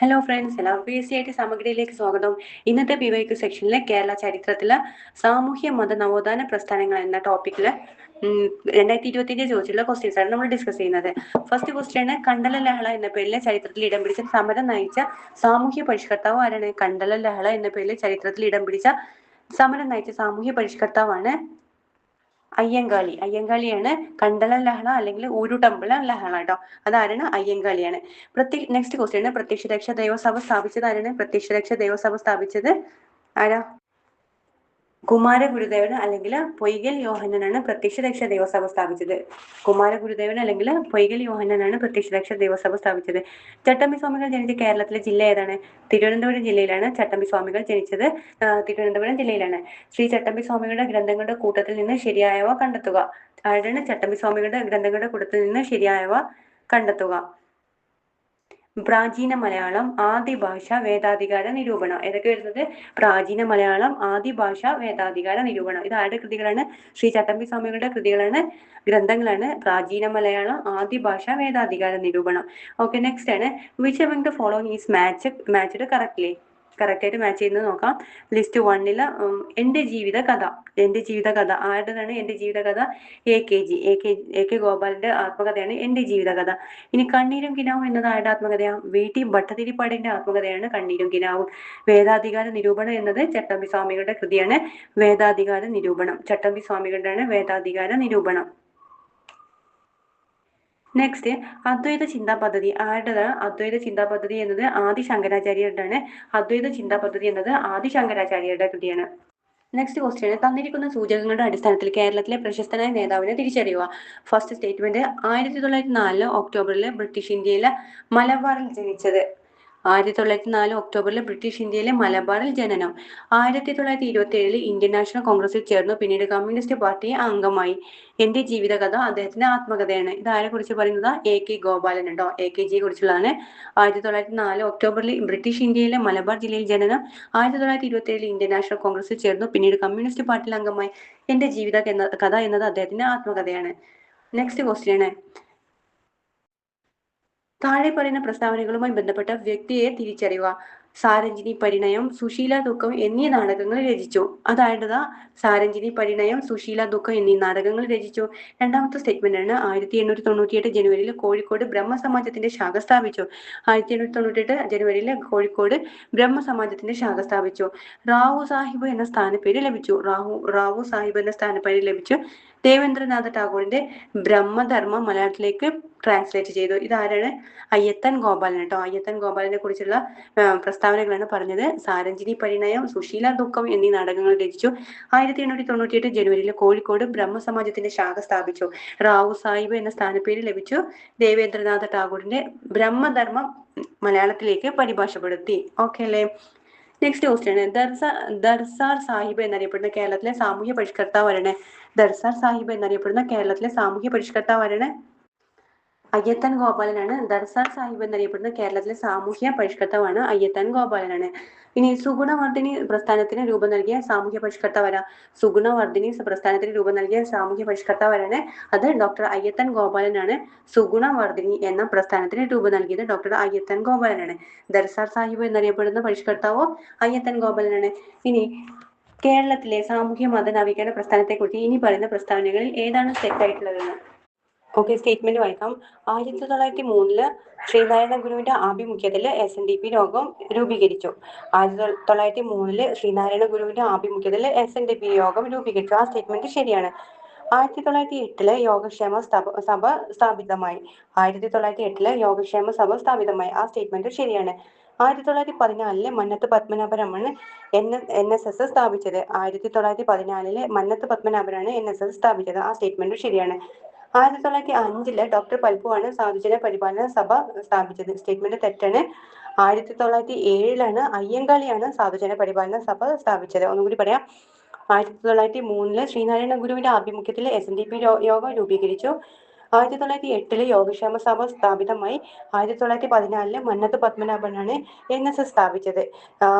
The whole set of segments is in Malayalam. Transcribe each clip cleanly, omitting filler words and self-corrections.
ഹലോ ഫ്രണ്ട്സ്, എല്ലാവർക്കും PSC സമഗ്രയിലേക്ക് സ്വാഗതം. ഇന്നത്തെ PYQ സെക്ഷനിലെ കേരള ചരിത്രത്തിലെ സാമൂഹ്യ മത നവോത്ഥാന പ്രസ്ഥാനങ്ങൾ എന്ന ടോപ്പിക്കില് 2025 ചോദിച്ചിട്ടുള്ള ക്വസ്റ്റ്യൻസ് ആണ് നമ്മൾ ഡിസ്കസ് ചെയ്യുന്നത്. ഫസ്റ്റ് ക്വസ്റ്റ്യൻ, കണ്ടല ലഹള എന്ന പേരിൽ ചരിത്രത്തിൽ ഇടം പിടിച്ച സമരം നയിച്ച സാമൂഹ്യ പരിഷ്കർത്താവ് ആരാണ്? കണ്ടല ലഹള എന്ന പേരിൽ ചരിത്രത്തിൽ ഇടം പിടിച്ച സമരം നയിച്ച സാമൂഹ്യ പരിഷ്കർത്താവാണ് അയ്യങ്കാളിയാണ് കണ്ടല ലഹള അല്ലെങ്കിൽ ഊരുടമ്പള ലഹള കേട്ടോ. അതാരാണ്? അയ്യങ്കാളിയാണ്. നെക്സ്റ്റ് ക്വസ്റ്റ്യൻ, പ്രത്യക്ഷരക്ഷ ദേവസഭ സ്ഥാപിച്ചത് ആരാണ്? പ്രത്യക്ഷരക്ഷ ദേവസഭ സ്ഥാപിച്ചത് ആരാ? കുമാരഗുരുദേവൻ അല്ലെങ്കിൽ പൊയ്കൽ യോഹന്നനാണ് പ്രത്യക്ഷരക്ഷ ദേവസഭ സ്ഥാപിച്ചത്. കുമാരഗുരുദേവൻ അല്ലെങ്കിൽ പൊയ്കൽ യോഹന്നനാണ് പ്രത്യക്ഷരക്ഷ ദേവസഭ സ്ഥാപിച്ചത്. ചട്ടമ്പി സ്വാമികൾ ജനിച്ച കേരളത്തിലെ ജില്ല ഏതാണ്? തിരുവനന്തപുരം ജില്ലയിലാണ് ചട്ടമ്പി സ്വാമികൾ ജനിച്ചത്. തിരുവനന്തപുരം ജില്ലയിലാണ്. ശ്രീ ചട്ടമ്പി സ്വാമികളുടെ ഗ്രന്ഥങ്ങളുടെ കൂട്ടത്തിൽ നിന്ന് ശരിയായവ കണ്ടെത്തുക. ആരാണ്? ചട്ടമ്പി സ്വാമികളുടെ ഗ്രന്ഥങ്ങളുടെ കൂട്ടത്തിൽ നിന്ന് ശരിയായവ കണ്ടെത്തുക. പ്രാചീന മലയാളം, ആദിഭാഷ, വേദാധികാര നിരൂപണം. ഏതൊക്കെ വരുന്നത്? പ്രാചീന മലയാളം, ആദിഭാഷ, വേദാധികാര നിരൂപണം. ഇത് ആരുടെ കൃതികളാണ്? ശ്രീ ചട്ടമ്പി സ്വാമികളുടെ കൃതികളാണ്, ഗ്രന്ഥങ്ങളാണ്. പ്രാചീന മലയാളം, ആദിഭാഷ, വേദാധികാര നിരൂപണം. ഓക്കെ, നെക്സ്റ്റ് ആണ്, which among the following is matched correctly? കറക്റ്റായിട്ട് മാച്ച് ചെയ്യുന്നത് നോക്കാം. ലിസ്റ്റ് 1 എൻ്റെ ജീവിത കഥ. എൻ്റെ ജീവിത കഥ ആരുടേതാണ്? എൻ്റെ ജീവിത കഥ എ കെ ഗോപാലന്റെ ആത്മകഥയാണ് എൻ്റെ ജീവിത കഥ. ഇനി കണ്ണീരും കിനാവും എന്നത് ആരുടെ ആത്മകഥയാണ്? VT ഭട്ടതിരിപ്പാടിന്റെ ആത്മകഥയാണ് കണ്ണീരും കിനാവും. വേദാധികാര നിരൂപണം എന്നത് ചട്ടമ്പി സ്വാമികളുടെ കൃതിയാണ്. വേദാധികാര നിരൂപണം ചട്ടമ്പി സ്വാമികളുടെയാണ് വേദാധികാര നിരൂപണം. നെക്സ്റ്റ്, അദ്വൈത ചിന്താ പദ്ധതി ആരുടേതാണ്? അദ്വൈത ചിന്താ പദ്ധതി എന്നത് ആദി ശങ്കരാചാര്യരുടെയാണ്. അദ്വൈത ചിന്താ പദ്ധതി എന്നത് ആദി ശങ്കരാചാര്യരുടെ കൃതിയാണ്. നെക്സ്റ്റ് ക്വസ്റ്റ്യൻ, തന്നിരിക്കുന്ന സൂചകങ്ങളുടെ അടിസ്ഥാനത്തിൽ കേരളത്തിലെ പ്രശസ്തനായ നേതാവിനെ തിരിച്ചറിയുക. ഫസ്റ്റ് സ്റ്റേറ്റ്മെന്റ്, 1904 ഒക്ടോബറിൽ ബ്രിട്ടീഷ് ഇന്ത്യയിലെ മലബാറിൽ ജനിച്ചത്. 1904 ഒക്ടോബറിൽ ബ്രിട്ടീഷ് ഇന്ത്യയിലെ മലബാറിൽ ജനനം. 1927 ഇന്ത്യൻ നാഷണൽ കോൺഗ്രസിൽ ചേർന്നു. പിന്നീട് കമ്മ്യൂണിസ്റ്റ് പാർട്ടി അംഗമായി. എൻ്റെ ജീവിതകഥ അദ്ദേഹത്തിന്റെ ആത്മകഥയാണ്. ഇത് ആരെ കുറിച്ച് പറയുന്നത്? AK ഗോപാലൻ കേട്ടോ. AKജിയെ കുറിച്ചുള്ളതാണ്. 1904 ഒക്ടോബറിൽ ബ്രിട്ടീഷ് ഇന്ത്യയിലെ മലബാർ ജില്ലയിൽ ജനനം. 1927 ഇന്ത്യൻ നാഷണൽ കോൺഗ്രസിൽ ചേർന്നു. പിന്നീട് കമ്മ്യൂണിസ്റ്റ് പാർട്ടിയിൽ അംഗമായി. എൻ്റെ ജീവിത കഥ എന്നത് അദ്ദേഹത്തിന്റെ ആത്മകഥയാണ്. നെക്സ്റ്റ് ക്വസ്റ്റ്യൻ, താഴെ പറയുന്ന പ്രസ്താവനകളുമായി ബന്ധപ്പെട്ട വ്യക്തിയെ തിരിച്ചറിയുക. സാരഞ്ജിനി പരിണയം, സുശീല ദുഃഖം എന്നീ നാടകങ്ങൾ രചിച്ചു. അതായത് സാരഞ്ജിനി പരിണയം, സുശീല ദുഃഖം എന്നീ നാടകങ്ങൾ രചിച്ചു. രണ്ടാമത്തെ സ്റ്റേറ്റ്മെന്റ് ആണ്, 1898 ജനുവരിയിൽ കോഴിക്കോട് ബ്രഹ്മസമാജത്തിന്റെ ശാഖ സ്ഥാപിച്ചു. 1898 ജനുവരിയിൽ കോഴിക്കോട് ബ്രഹ്മസമാജത്തിന്റെ ശാഖ സ്ഥാപിച്ചു. റാവു സാഹിബ് എന്ന സ്ഥാനപ്പേര് ലഭിച്ചു. റാവു സാഹിബ് എന്ന സ്ഥാനപ്പേര് ലഭിച്ചു. ദേവേന്ദ്രനാഥ ടാഗോറിന്റെ ബ്രഹ്മധർമ്മം മലയാളത്തിലേക്ക് ട്രാൻസ്ലേറ്റ് ചെയ്തു. ഇതാരാണ്? അയ്യത്തൻ ഗോപാലൻ കേട്ടോ. അയ്യത്തൻ ഗോപാലനെ കുറിച്ചുള്ള പ്രസ്താവനകളാണ് പറഞ്ഞത്. സാരഞ്ജിനി പരിണയം, സുശീല ദുഃഖം എന്നീ നാടകങ്ങൾ രചിച്ചു. 1898 ജനുവരിയിൽ കോഴിക്കോട് ബ്രഹ്മസമാജത്തിന്റെ ശാഖ സ്ഥാപിച്ചു. റാവു സാഹിബ് എന്ന സ്ഥാനപ്പേര് ലഭിച്ചു. ദേവേന്ദ്രനാഥ ടാഗോറിന്റെ ബ്രഹ്മധർമ്മം മലയാളത്തിലേക്ക് പരിഭാഷപ്പെടുത്തി. ഓക്കെ അല്ലേ? നെക്സ്റ്റ് ക്വസ്റ്റ്യൻ, ദർസാർ സാഹിബ് എന്നറിയപ്പെടുന്ന കേരളത്തിലെ സാമൂഹ്യ പരിഷ്കർത്താവാണ്. ദർസാർ സാഹിബ് എന്നറിയപ്പെടുന്ന കേരളത്തിലെ സാമൂഹ്യ പരിഷ്കർത്താവാണ് അയ്യത്തൻ ഗോപാലനാണ്. ദർസാർ സാഹിബ് എന്നറിയപ്പെടുന്ന കേരളത്തിലെ സാമൂഹ്യ പരിഷ്കർത്താവാണ് അയ്യത്തൻ ഗോപാലനാണ്. ഇനി സുഗുണവർദ്ധിനി പ്രസ്ഥാനത്തിന് രൂപം നൽകിയ സാമൂഹ്യ പരിഷ്കർത്താവാണ്. സുഗുണവർദ്ധിനി പ്രസ്ഥാനത്തിന് രൂപം നൽകിയ സാമൂഹ്യ പരിഷ്കർത്താവാണ് അത് ഡോക്ടർ അയ്യത്തൻ ഗോപാലനാണ്. സുഗുണവർദ്ധിനി എന്ന പ്രസ്ഥാനത്തിന് രൂപം നൽകിയത് ഡോക്ടർ അയ്യത്തൻ ഗോപാലനാണ്. ദർസാർ സാഹിബ് എന്നറിയപ്പെടുന്ന പരിഷ്കർത്താവോ അയ്യത്തൻ ഗോപാലനാണ്. ഇനി കേരളത്തിലെ സാമൂഹ്യ മത നവീകരണ പ്രസ്ഥാനത്തെക്കുറിച്ച് ഇനി പറയുന്ന പ്രസ്താവനകളിൽ ഏതാണ് തെറ്റായിട്ടുള്ളതെന്ന്? ഓക്കെ, സ്റ്റേറ്റ്മെന്റ് വായിക്കാം. 1903 ശ്രീനാരായണ ഗുരുവിന്റെ ആഭിമുഖ്യത്തിൽ SNDP യോഗം രൂപീകരിച്ചു. 1903 ശ്രീനാരായണ ഗുരുവിന്റെ ആഭിമുഖ്യത്തിൽ SNDP യോഗം രൂപീകരിച്ചു. ആ സ്റ്റേറ്റ്മെന്റ് ശരിയാണ്. 1908 യോഗക്ഷേമ സഭ സ്ഥാപിതമായി. 1908 യോഗക്ഷേമ സഭ സ്ഥാപിതമായി. ആ സ്റ്റേറ്റ്മെന്റ് ശരിയാണ്. 1914 മന്നത്ത് പത്മനാഭരാണ് NSS സ്ഥാപിച്ചത്. 1914 മന്നത്ത് പത്മനാഭനാണ് NSS സ്ഥാപിച്ചത്. ആ സ്റ്റേറ്റ്മെന്റ് ശരിയാണ്. 1905 ഡോക്ടർ പൽപ്പുവാണ് സാധുജന പരിപാലന സഭ സ്ഥാപിച്ചത്. സ്റ്റേറ്റ്മെന്റ് തെറ്റാണ്. 1907 അയ്യങ്കാളിയാണ് സാധുജന പരിപാലന സഭ സ്ഥാപിച്ചത്. ഒന്നുകൂടി പറയാം. 1903 ശ്രീനാരായണ ഗുരുവിന്റെ ആഭിമുഖ്യത്തിൽ SNDP യോഗം രൂപീകരിച്ചു. 1908 യോഗക്ഷേമ സഭ സ്ഥാപിതമായി. 1914 മന്നത്ത് പത്മനാഭനാണ് NSS സ്ഥാപിച്ചത്.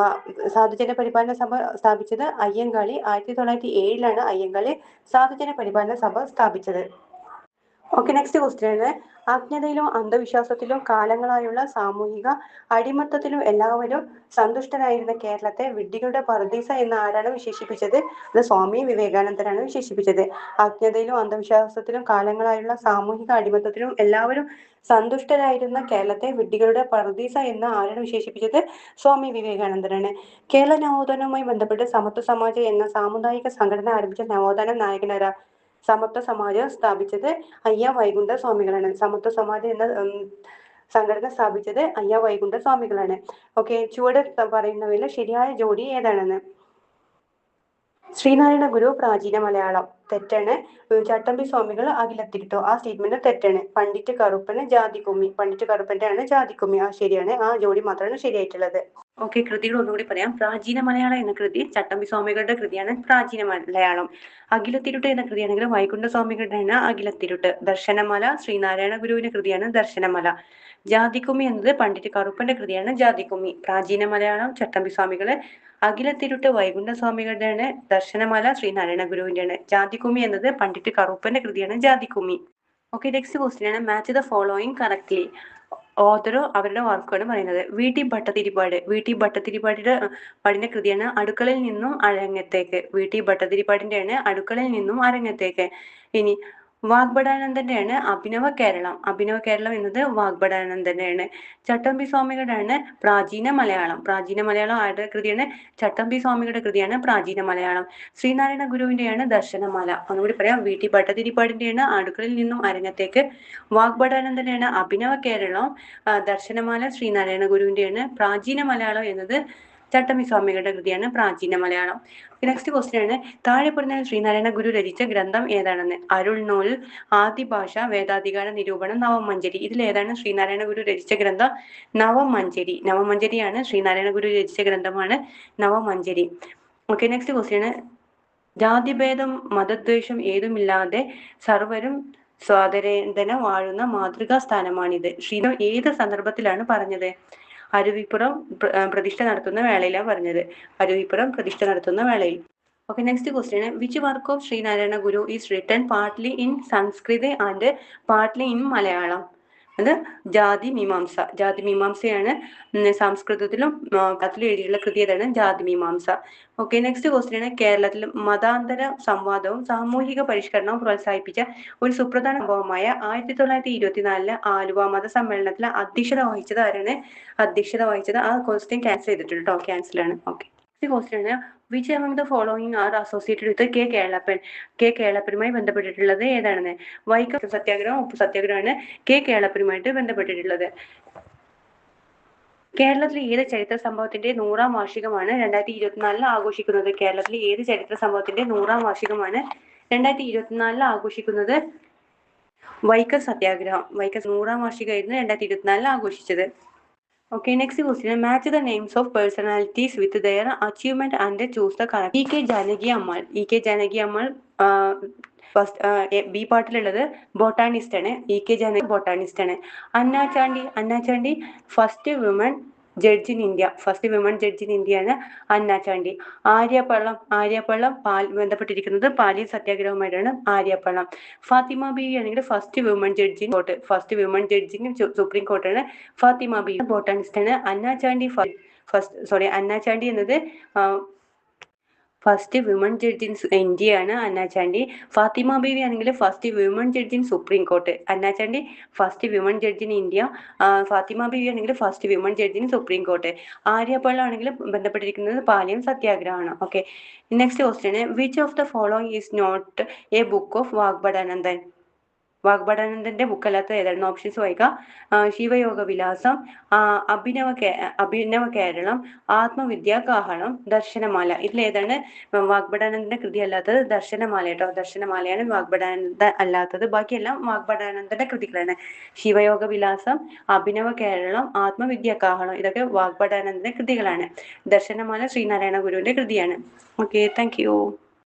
സാധുജന പരിപാലന സഭ സ്ഥാപിച്ചത് അയ്യങ്കാളി. 1907 അയ്യങ്കാളി സാധുജന പരിപാലന സഭ സ്ഥാപിച്ചത്. ഓക്കെ, നെക്സ്റ്റ് ക്വസ്റ്റ്യൻ ആണ്, അജ്ഞതയിലും അന്ധവിശ്വാസത്തിലും കാലങ്ങളായുള്ള സാമൂഹിക അടിമത്തത്തിലും എല്ലാവരും സന്തുഷ്ടരായിരുന്ന കേരളത്തെ വിഡ്ഢികളുടെ പറുദീസ എന്ന് ആരാണ് വിശേഷിപ്പിച്ചത്? അത് സ്വാമി വിവേകാനന്ദനാണ് വിശേഷിപ്പിച്ചത്. അജ്ഞതയിലും അന്ധവിശ്വാസത്തിലും കാലങ്ങളായുള്ള സാമൂഹിക അടിമത്തത്തിലും എല്ലാവരും സന്തുഷ്ടരായിരുന്ന കേരളത്തെ വിഡ്ഢികളുടെ പറുദീസ എന്ന് ആരാണ് വിശേഷിപ്പിച്ചത്? സ്വാമി വിവേകാനന്ദനാണ്. കേരള നവോത്ഥാനവുമായി ബന്ധപ്പെട്ട് സമത്വ സമാജ് എന്ന സാമുദായിക സംഘടന ആരംഭിച്ച നവോത്ഥാന നായകനാരാ? സമത്വ സമാജം സ്ഥാപിച്ചത് അയ്യ വൈകുണ്ഠ സ്വാമികളാണ്. സമത്വ സമാജം എന്ന സംഘടന സ്ഥാപിച്ചത് അയ്യ വൈകുണ്ഠ സ്വാമികളാണ്. ഓക്കെ, ചുവട് പറയുന്നവയിൽ ശരിയായ ജോഡി ഏതാണെന്ന്? ശ്രീനാരായണ ഗുരു പ്രാചീന മലയാളം തെറ്റാണ്. ചട്ടമ്പി സ്വാമികൾ അഖിലത്തിരുത്തോ, ആ സ്റ്റേറ്റ്മെന്റ് തെറ്റാണ്. പണ്ഡിറ്റ് കറുപ്പന് ജാതിക്കുമ്മി, പണ്ഡിറ്റ് കറുപ്പന്റെ ആണ് ജാതിക്കുമ്മി, ആ ശരിയാണ്. ആ ജോഡി മാത്രമാണ് ശരിയായിട്ടുള്ളത്. ഓക്കെ, കൃതികൾ ഒന്നുകൂടി പറയാം. പ്രാചീന മലയാളം എന്ന കൃതി ചട്ടമ്പി സ്വാമികളുടെ കൃതിയാണ് പ്രാചീന മലയാളം. അഖിലത്തിരുട്ട് എന്ന കൃതിയാണെങ്കിൽ വൈകുണ്ഠ സ്വാമികളുടെയാണ് അഖിലത്തിരുട്ട്. ദർശനമല ശ്രീനാരായണ ഗുരുവിന്റെ കൃതിയാണ് ദർശനമല. ജാതിക്കുമ്മി എന്നത് പണ്ഡിറ്റ് കറുപ്പന്റെ കൃതിയാണ് ജാതിക്കുമ്മി. പ്രാചീന മലയാളം ചട്ടമ്പി സ്വാമികള്, അഖിലത്തിരുട്ട് വൈകുണ്ഠ സ്വാമികളുടെയാണ്, ദർശനമല ശ്രീനാരായണ ഗുരുവിന്റെയാണ്. ജാതിക്കുമ്മി എന്നത് പണ്ഡിറ്റ് കറുപ്പന്റെ കൃതിയാണ് ജാതിക്കുമ്മി. ഓക്കെ, നെക്സ്റ്റ് ക്വസ്റ്റ്യൻ ആണ്, മാച്ച് ദ ഫോളോയിങ് കറക്റ്റ്ലി. ഓതറോ അവരുടെ വർക്കാണ് പറയുന്നത്. വി.ടി. ഭട്ടതിരിപ്പാട്, വി.ടി. ഭട്ടതിരിപ്പാടിന്റെ പാടിന്റെ കൃതിയാണ് അടുക്കളയിൽ നിന്നും അരങ്ങത്തേക്ക്. വി.ടി. ഭട്ടതിരിപ്പാടിന്റെയാണ് അടുക്കളയിൽ നിന്നും അരങ്ങത്തേക്ക്. ഇനി വാഗ്ഭടാനന്ദന്റെയാണ് അഭിനവ കേരളം. അഭിനവ കേരളം എന്നത് വാഗ്ഭടാനന്ദന്റെയാണ്. ചട്ടമ്പി സ്വാമികളുടെയാണ് പ്രാചീന മലയാളം. പ്രാചീന മലയാളം ആരുടെ കൃതിയാണ്? ചട്ടമ്പി സ്വാമികളുടെ കൃതിയാണ് പ്രാചീന മലയാളം. ശ്രീനാരായണ ഗുരുവിന്റെയാണ് ദർശനമാല. ഒന്നുകൂടി പറയാം, വി.ടി. ഭട്ടതിരിപ്പാടിന്റെയാണ് അടുക്കളയിൽ നിന്നും അരങ്ങത്തേക്ക്. വാഗ്ഭടാനന്ദന്റെയാണ് അഭിനവ കേരളം. ദർശനമാല ശ്രീനാരായണ ഗുരുവിന്റെയാണ്. പ്രാചീന മലയാളം എന്നത് ചട്ടമ്പി സ്വാമികളുടെ കൃതിയാണ് പ്രാചീന മലയാളം. നെക്സ്റ്റ് ക്വസ്റ്റ്യൻ ആണ്, താഴെ പറഞ്ഞ ശ്രീനാരായണ ഗുരു രചിച്ച ഗ്രന്ഥം ഏതാണെന്ന്? അരുൾനൂൽ, ആദിഭാഷ, വേദാധികാര നിരൂപണം, നവമഞ്ജരി. ഇതിൽ ഏതാണ് ശ്രീനാരായണ ഗുരു രചിച്ച ഗ്രന്ഥം? നവമഞ്ജരി. നവമഞ്ജരിയാണ് ശ്രീനാരായണ ഗുരു രചിച്ച ഗ്രന്ഥമാണ് നവമഞ്ജരി. ഓക്കെ, നെക്സ്റ്റ് ക്വസ്റ്റ്യൻ ആണ്, ജാതിഭേദം മതദ്വേഷം ഏതുമില്ലാതെ സർവരും സ്വാതരേന്തന വാഴുന്ന മാതൃകാ സ്ഥാനമാണിത്. ശ്രീധം ഏത് സന്ദർഭത്തിലാണ് പറഞ്ഞത്? അരുവിപ്പുറം പ്രതിഷ്ഠ നടത്തുന്ന വേളയിലാണ് പറഞ്ഞത്. അരുവിപ്പുറം പ്രതിഷ്ഠ നടത്തുന്ന വേളയിൽ. Okay, next question, which work of Sree Narayana Guru is written partly in Sanskrit and partly in Malayalam? അത് ജാതി മീമാംസ. ജാതി മീമാംസയാണ് സംസ്കൃതത്തിലും അതിലും എഴുതിയുള്ള കൃതി ഏതാണ്? ജാതി മീമാംസ. ഓക്കെ, നെക്സ്റ്റ് ക്വസ്റ്റ്യൻ, കേരളത്തിൽ മതാന്തര സംവാദവും സാമൂഹിക പരിഷ്കരണവും പ്രോത്സാഹിപ്പിച്ച ഒരു സുപ്രധാന സംഭവമായ 1924 ആലുവ മത സമ്മേളനത്തിൽ അധ്യക്ഷത വഹിച്ചത് ആരാണ്? അധ്യക്ഷത വഹിച്ചത്, ആ ക്വസ്റ്റ്യൻ ക്യാൻസൽ ചെയ്തിട്ടുണ്ട് കേട്ടോ, ക്യാൻസൽ ആണ്. ഓക്കെ, ക്വസ്റ്റ്യൻ ആണ്, which among the following are associated with K Kelappan? K കേളപ്പനുമായി ബന്ധപ്പെട്ടിട്ടുള്ളത് ഏതാണെന്ന്? വൈക്കം സത്യാഗ്രഹം, ഉപ്പു സത്യാഗ്രഹമാണ് കെ കേളപ്പനുമായിട്ട് ബന്ധപ്പെട്ടിട്ടുള്ളത്. കേരളത്തിലെ ഏത് ചരിത്ര സംഭവത്തിന്റെ 100ാം വാർഷികമാണ് 2024 ആഘോഷിക്കുന്നത്? കേരളത്തിലെ ഏത് ചരിത്ര സംഭവത്തിന്റെ 100ാം വാർഷികമാണ് 2024 ആഘോഷിക്കുന്നത്? വൈക്കം സത്യാഗ്രഹം. വൈക്കം 100ാം വാർഷികമായിരുന്നു 2024 ആഘോഷിച്ചത്. Okay, next question. Match the names of personalities with their achievement and choose the correct. E.K. Janaki Ammal. E.K. Janaki Ammal first B പാർട്ടിലുള്ളത് ബോട്ടാണിസ്റ്റ് ആണ്. E.K. ജാനകി ബോട്ടാണിസ്റ്റ് ആണ്. Anna Chandy first women judge in India. First women judge in India ആണ് അന്ന ചാണ്ടി. ആര്യപ്പള്ളം ബന്ധപ്പെട്ടിരിക്കുന്നത് പാലിയൻ സത്യാഗ്രഹവുമായിട്ടാണ് ആര്യപ്പള്ളം. ഫാത്തിമ ബീവി ആണെങ്കിൽ first women judge in court. First women judge in supreme കോർട്ടാണ് ഫാത്തിമ ബീവി. ബോട്ടാണിസ്റ്റ് ആണ്. അന്ന ചാണ്ടി എന്നത് ഫസ്റ്റ് വിമൺ ജഡ്ജ് ഇൻ ഇന്ത്യയാണ് അന്ന ചാണ്ടി. ഫാത്തിമ ബീവി ആണെങ്കിൽ first women judge in supreme court. Anna Chandy first women judge in India. Fathima Beevi ആണെങ്കിൽ first women judge in supreme court. Aryapallam ആണെങ്കിൽ ബന്ധപ്പെട്ടിരിക്കുന്നത് പാലിയം സത്യാഗ്രഹമാണ്. Okay, next question, which of the following is not a book of Vagbhatananda? വാഗ്ഭടാനന്ദന്റെ ബുക്ക് അല്ലാത്ത ഏതാണ്? ഓപ്ഷൻസ് വായിക്കാം. ശിവയോഗ വിലാസം, അഭിനവ കേരളം, ആത്മവിദ്യാ കാഹളം, ദർശനമാല. ഇതിലേതാണ് വാഗ്ഭടാനന്ദന്റെ കൃതി അല്ലാത്തത്? ദർശനമാല കേട്ടോ. ദർശനമാലയാണ് വാഗ്ഭടാനന്ദ അല്ലാത്തത്. ബാക്കിയെല്ലാം വാഗ്ഭടാനന്ദന്റെ കൃതികളാണ്. ശിവയോഗ വിലാസം, അഭിനവ കേരളം, ആത്മവിദ്യാ കാഹളം ഇതൊക്കെ വാഗ്ഭടാനന്ദന്റെ കൃതികളാണ്. ദർശനമാല ശ്രീനാരായണ ഗുരുവിന്റെ കൃതിയാണ്. Okay, thank you.